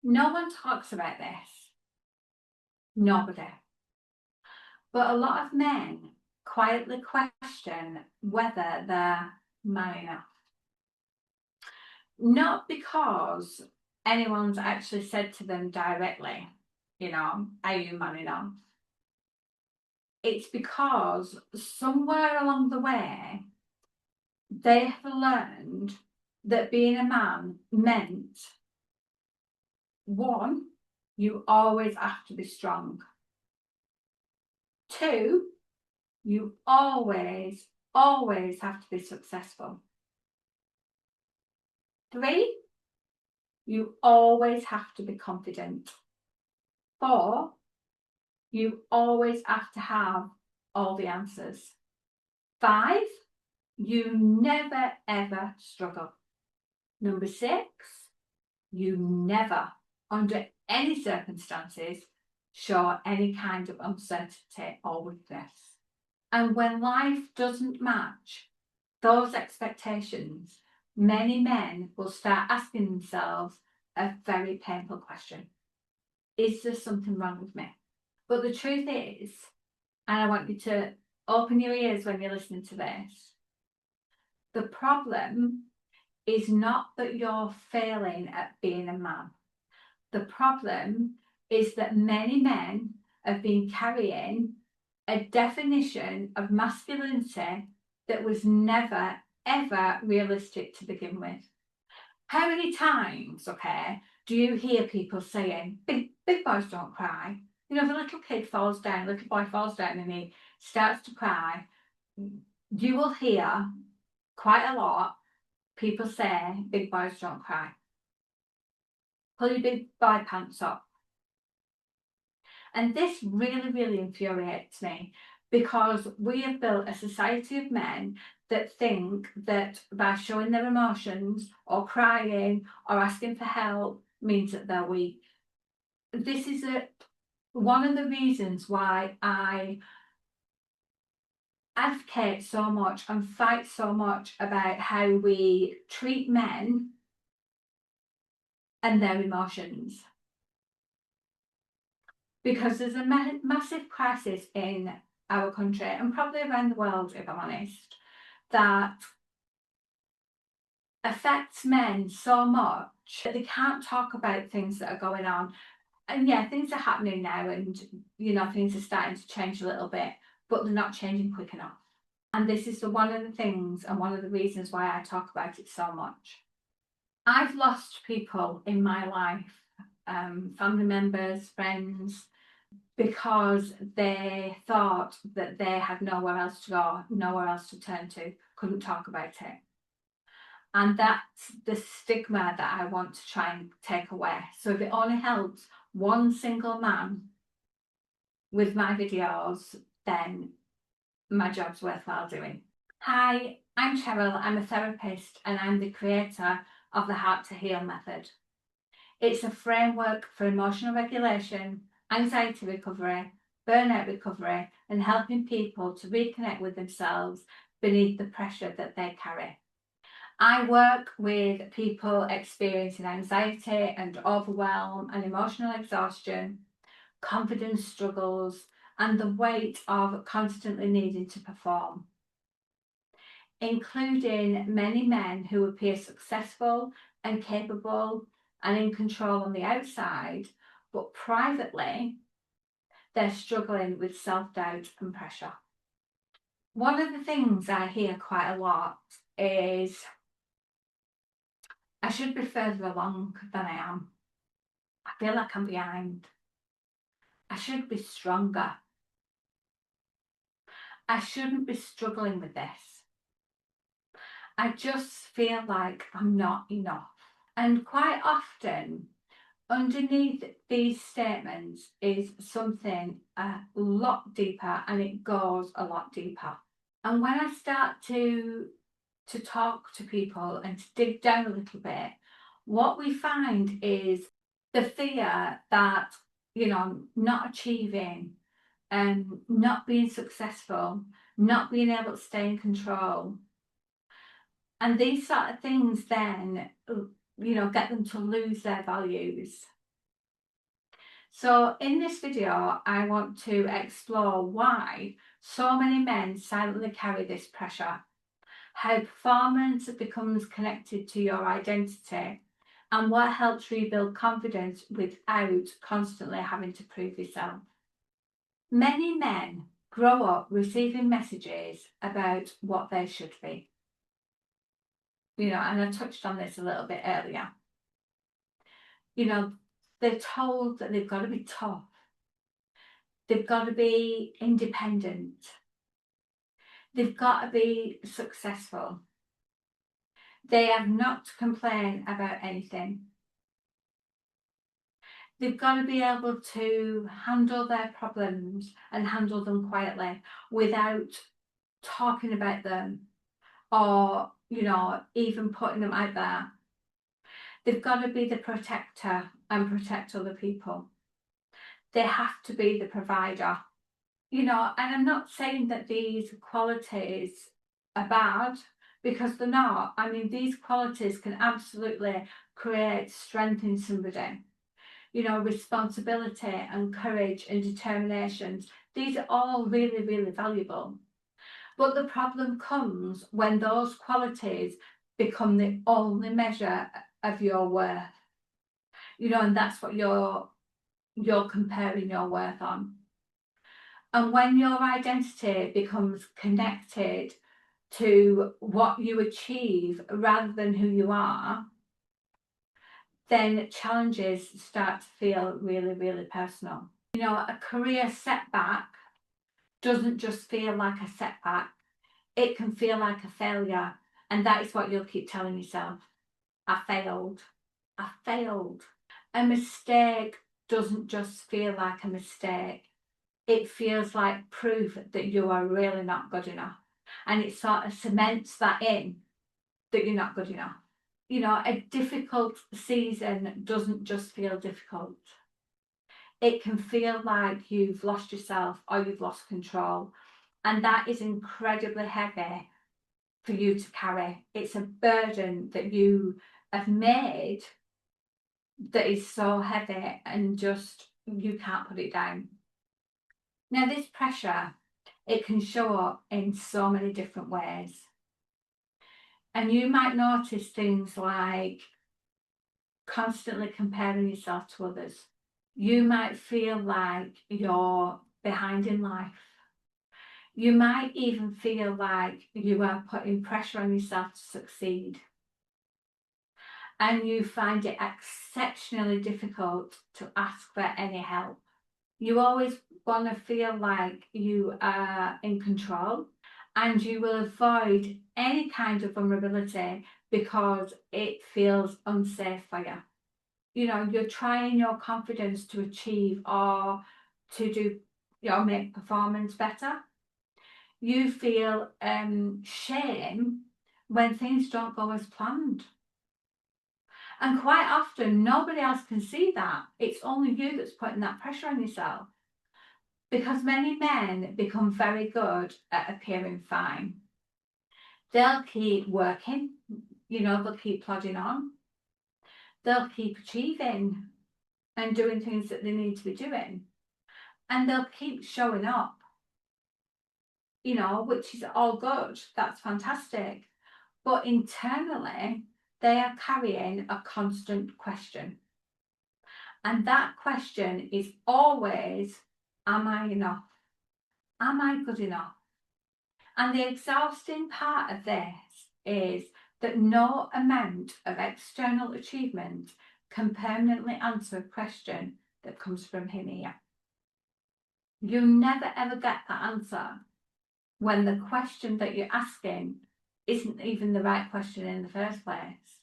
No one talks about this. Nobody. But a lot of men quietly question whether they're man enough. Not because anyone's actually said to them directly, are you man enough? It's because somewhere along the way, they have learned that being a man meant, one, you always have to be strong. Two, you always have to be successful. Three, you always have to be confident. Four, you always have to have all the answers. Five, you never ever struggle. Number six, you never, under any circumstances, show any kind of uncertainty or weakness. And when life doesn't match those expectations, many men will start asking themselves a very painful question. Is there something wrong with me? But the truth is, and I want you to open your ears when you're listening to this, the problem is not that you're failing at being a man. The problem is that many men have been carrying a definition of masculinity that was never, ever realistic to begin with. How many times, do you hear people saying, big boys don't cry? If a little kid falls down, a little boy falls down and he starts to cry, you will hear quite a lot people say, big boys don't cry. Pull your big boy pants up. And this really, really infuriates me, because we have built a society of men that think that by showing their emotions or crying or asking for help means that they're weak. This is one of the reasons why I advocate so much and fight so much about how we treat men and their emotions. Because there's a massive crisis in our country, and probably around the world, if I'm honest, that affects men so much that they can't talk about things that are going on. And yeah, things are happening now, and things are starting to change a little bit, but they're not changing quick enough. And this is one of the things and one of the reasons why I talk about it so much. I've lost people in my life, family members, friends, because they thought that they had nowhere else to go, nowhere else to turn to, couldn't talk about it. And that's the stigma that I want to try and take away. So if it only helps one single man with my videos, then my job's worthwhile doing. Hi, I'm Cheryl. I'm a therapist and I'm the creator of the Heart to Heal method. It's a framework for emotional regulation, anxiety recovery, burnout recovery, and helping people to reconnect with themselves beneath the pressure that they carry. I work with people experiencing anxiety and overwhelm and emotional exhaustion, confidence struggles, and the weight of constantly needing to perform, including many men who appear successful and capable and in control on the outside, but privately, they're struggling with self-doubt and pressure. One of the things I hear quite a lot is, I should be further along than I am. I feel like I'm behind. I should be stronger. I shouldn't be struggling with this. I just feel like I'm not enough. And quite often, underneath these statements is something a lot deeper, and it goes a lot deeper. And when I start to talk to people and to dig down a little bit, what we find is the fear that, not achieving and not being successful, not being able to stay in control. And these sort of things then, get them to lose their values. So in this video, I want to explore why so many men silently carry this pressure, how performance becomes connected to your identity, and what helps rebuild confidence without constantly having to prove yourself. Many men grow up receiving messages about what they should be. And I touched on this a little bit earlier. They're told that they've got to be tough, they've got to be independent, they've got to be successful, they have not to complain about anything. They've got to be able to handle their problems and handle them quietly without talking about them or, even putting them out there. They've got to be the protector and protect other people. They have to be the provider. And I'm not saying that these qualities are bad, because they're not. I mean, these qualities can absolutely create strength in somebody. Responsibility and courage and determination. These are all really, really valuable. But the problem comes when those qualities become the only measure of your worth. And that's what you're comparing your worth on. And when your identity becomes connected to what you achieve rather than who you are, then challenges start to feel really, really personal. A career setback doesn't just feel like a setback, it can feel like a failure. And that is what you'll keep telling yourself. I failed. I failed. A mistake doesn't just feel like a mistake. It feels like proof that you are really not good enough. And it sort of cements that in, that you're not good enough. A difficult season doesn't just feel difficult. It can feel like you've lost yourself or you've lost control. And that is incredibly heavy for you to carry. It's a burden that you have made that is so heavy and just you can't put it down. Now, this pressure, it can show up in so many different ways. And you might notice things like constantly comparing yourself to others. You might feel like you're behind in life. You might even feel like you are putting pressure on yourself to succeed. And you find it exceptionally difficult to ask for any help. You always want to feel like you are in control, and you will avoid any kind of vulnerability because it feels unsafe for you. You're trying your confidence to achieve or to do, make performance better. You feel shame when things don't go as planned. And quite often, nobody else can see that. It's only you that's putting that pressure on yourself. Because many men become very good at appearing fine. They'll keep working, they'll keep plodding on. They'll keep achieving and doing things that they need to be doing. And they'll keep showing up, which is all good. That's fantastic. But internally, they are carrying a constant question. And that question is always, am I enough? Am I good enough? And the exhausting part of this is that no amount of external achievement can permanently answer a question that comes from him here. You never ever get that answer when the question that you're asking isn't even the right question in the first place.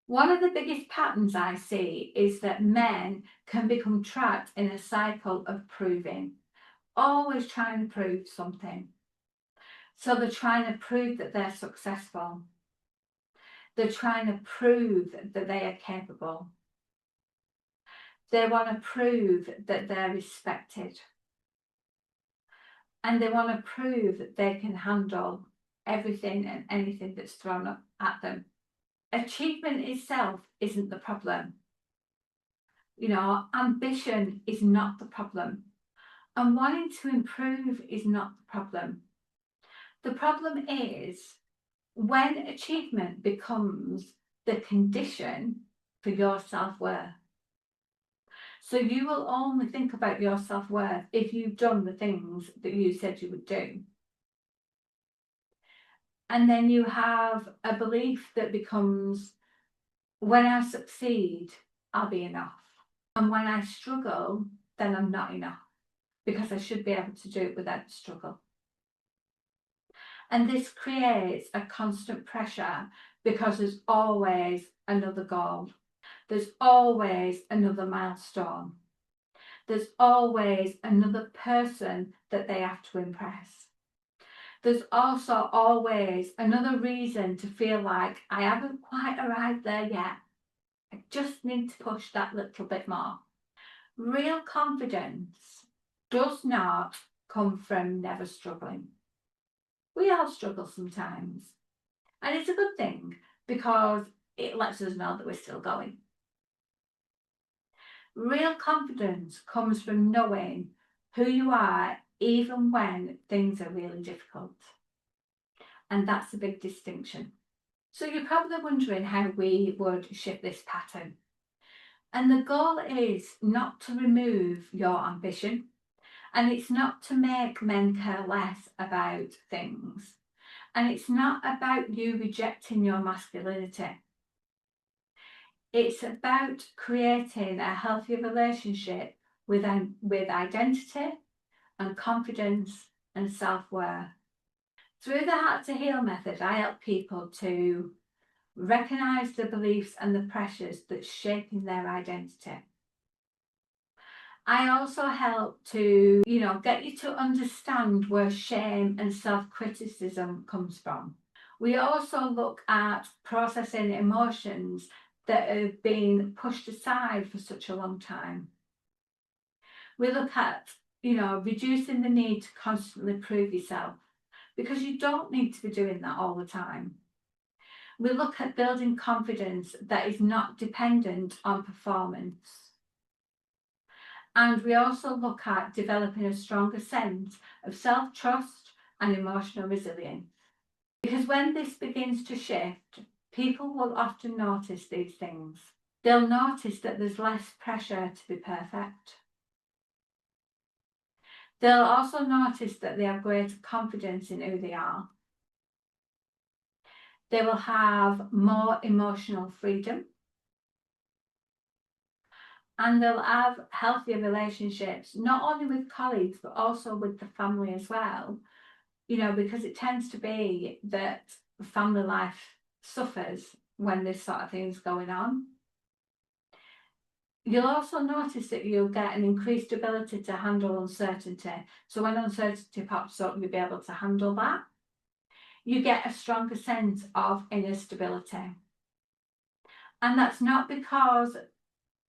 One of the biggest patterns I see is that men can become trapped in a cycle of proving, always trying to prove something. So they're trying to prove that they're successful. They're trying to prove that they are capable. They want to prove that they're respected. And they want to prove that they can handle everything and anything that's thrown up at them. Achievement itself isn't the problem. Ambition is not the problem, and wanting to improve is not the problem. The problem is when achievement becomes the condition for your self-worth. So you will only think about your self-worth if you've done the things that you said you would do. And then you have a belief that becomes, when I succeed, I'll be enough. And when I struggle, then I'm not enough, because I should be able to do it without the struggle. And this creates a constant pressure because there's always another goal. There's always another milestone. There's always another person that they have to impress. There's also always another reason to feel like I haven't quite arrived there yet. I just need to push that little bit more. Real confidence does not come from never struggling. We all struggle sometimes. And it's a good thing because it lets us know that we're still going. Real confidence comes from knowing who you are even when things are really difficult. And that's a big distinction. So you're probably wondering how we would shift this pattern. And the goal is not to remove your ambition, and it's not to make men care less about things. And it's not about you rejecting your masculinity. It's about creating a healthy relationship with identity and confidence and self-worth. Through the Heart to Heal method, I help people to recognise the beliefs and the pressures that's shaping their identity. I also help to, get you to understand where shame and self-criticism comes from. We also look at processing emotions that have been pushed aside for such a long time. We look at, reducing the need to constantly prove yourself, because you don't need to be doing that all the time. We look at building confidence that is not dependent on performance. And we also look at developing a stronger sense of self-trust and emotional resilience. Because when this begins to shift, people will often notice these things. They'll notice that there's less pressure to be perfect. They'll also notice that they have greater confidence in who they are. They will have more emotional freedom. And they'll have healthier relationships, not only with colleagues, but also with the family as well. Because it tends to be that family life suffers when this sort of thing is going on. You'll also notice that you'll get an increased ability to handle uncertainty. So when uncertainty pops up, you'll be able to handle that. You get a stronger sense of inner stability. And that's not because,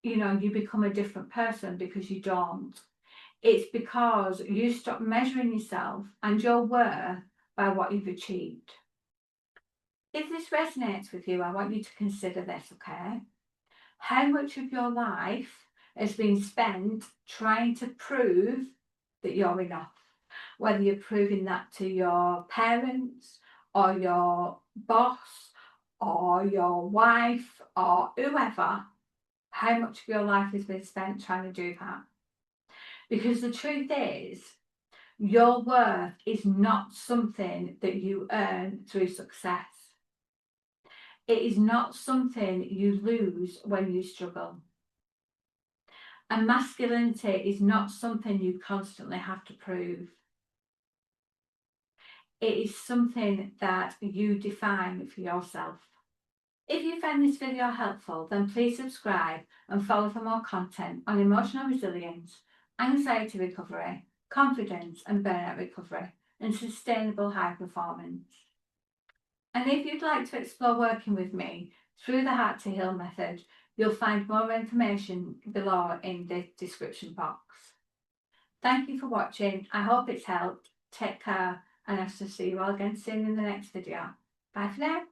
you become a different person, because you don't. It's because you stop measuring yourself and your worth by what you've achieved. If this resonates with you, I want you to consider this, okay? How much of your life has been spent trying to prove that you're enough? Whether you're proving that to your parents or your boss or your wife or whoever, how much of your life has been spent trying to do that? Because the truth is, your worth is not something that you earn through success. It is not something you lose when you struggle. And masculinity is not something you constantly have to prove. It is something that you define for yourself. If you found this video helpful, then please subscribe and follow for more content on emotional resilience, anxiety recovery, confidence and burnout recovery, and sustainable high performance. And if you'd like to explore working with me through the Heart to Heal method, you'll find more information below in the description box. Thank you for watching. I hope it's helped. Take care, and I shall see you all again soon in the next video. Bye for now.